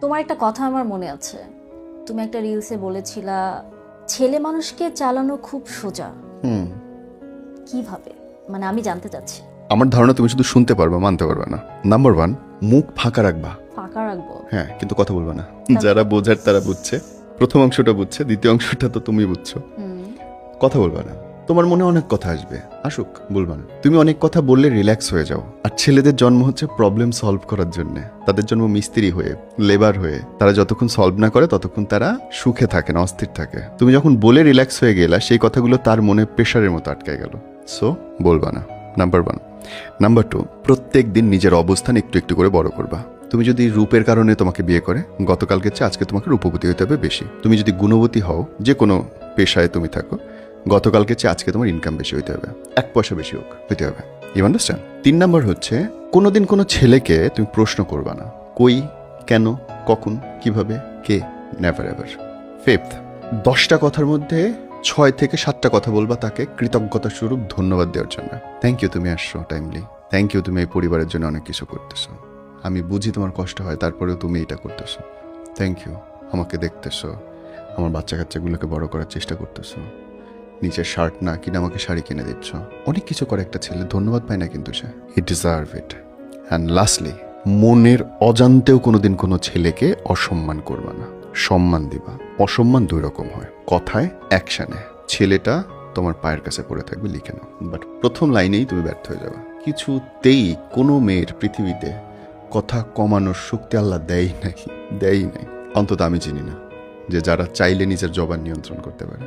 তোমার একটা কথা আমার মনে আছে, তুমি একটা রিলসে বলেছিলা ছেলে মানুষকে চালানো খুব সোজা। কিভাবে? মানে আমি জানতে চাচ্ছি। আমার ধারণা তুমি শুধু শুনতে পারবা, মানতে পারবে না। নাম্বার 1, মুখ ফাঁকা রাখবা। ফাঁকা রাখবো? হ্যাঁ, কিন্তু কথা বলবা না। যারা বোঝার তারা বুঝছে, প্রথম অংশটা বুঝছে, দ্বিতীয় অংশটা তো তুমি বুঝছো। কথা বলবা না। তোমার মনে অনেক কথা আসবে, আসুক, বলবা না। তুমি অনেক কথা বললে রিল্যাক্স হয়ে যাও। আর ছেলেদের জন্ম হচ্ছে প্রবলেম সলভ করার জন্য। তাদের জন্ম মিস্ত্রি হয়ে, লেবার হয়ে। তারা যতক্ষণ সলভ না করে ততক্ষণ তারা সুখে থাকে না, অস্থির থাকে। তুমি যখন বলে রিল্যাক্স হয়ে গেলা, সেই কথাগুলো তার মনে প্রেশারের মতো আটকে গেল। সো বলবা না, নাম্বার 1। নাম্বার 2, প্রত্যেক দিন নিজের অবস্থান একটু একটু করে বড় করবা। তুমি যদি রূপের কারণে তোমাকে বিয়ে করে, গতকালকে চেয়ে আজকে তোমাকে রূপবতী হতে হবে বেশি। তুমি যদি গুণবতী হও, যে কোনো পেশায় তুমি থাকো, গতকালকে চেয়ে আজকে তোমার ইনকাম বেশি হইতে হবে, 1 পয়সা বেশি হোক, হইতে হবে। You understand? 3 নাম্বার হচ্ছে, কোনোদিন কোনো ছেলেকে তুমি প্রশ্ন করবা না, কই, কেন, কখন, কিভাবে, কে। Never ever. 5th, 10টা কথার মধ্যে 6 থেকে 7টা কথা বলবা তাকে কৃতজ্ঞতা স্বরূপ ধন্যবাদ দেওয়ার জন্য। থ্যাংক ইউ, তুমি আসছো টাইমলি। থ্যাংক ইউ, তুমি এই পরিবারের জন্য অনেক কিছু করতেছো। আমি বুঝি তোমার কষ্ট হয়, তারপরেও তুমি এটা করতেছো। থ্যাংক ইউ, আমাকে দেখতেছো, আমার বাচ্চা কাচ্চাগুলোকে বড় করার চেষ্টা করতেছো। নিচের শার্ট না কিনে আমাকে শাড়ি কিনে দিচ্ছ। অনেক কিছু করে একটা ছেলে, ধন্যবাদ পায় না কিন্তু সে। He deserve it. And lastly, মনের অজান্তেও কোনোদিন কোনো ছেলেকে অসম্মান করবা না, সম্মান দিবা। অসম্মান 2 রকম হয়, কথায়, অ্যাকশনে। ছেলেটা তোমার পায়ের কাছে পড়ে থাকবে, লিখে নাও। বাট প্রথম লাইনেই তুমি ব্যর্থ হয়ে যাবে। কিছুতেই কোনো মেয়ের পৃথিবীতে কথা কমানোর শক্তি আল্লাহ দেয়ই নাই। অন্তত আমি চিনি না যে যারা চাইলে নিজের জবান নিয়ন্ত্রণ করতে পারে।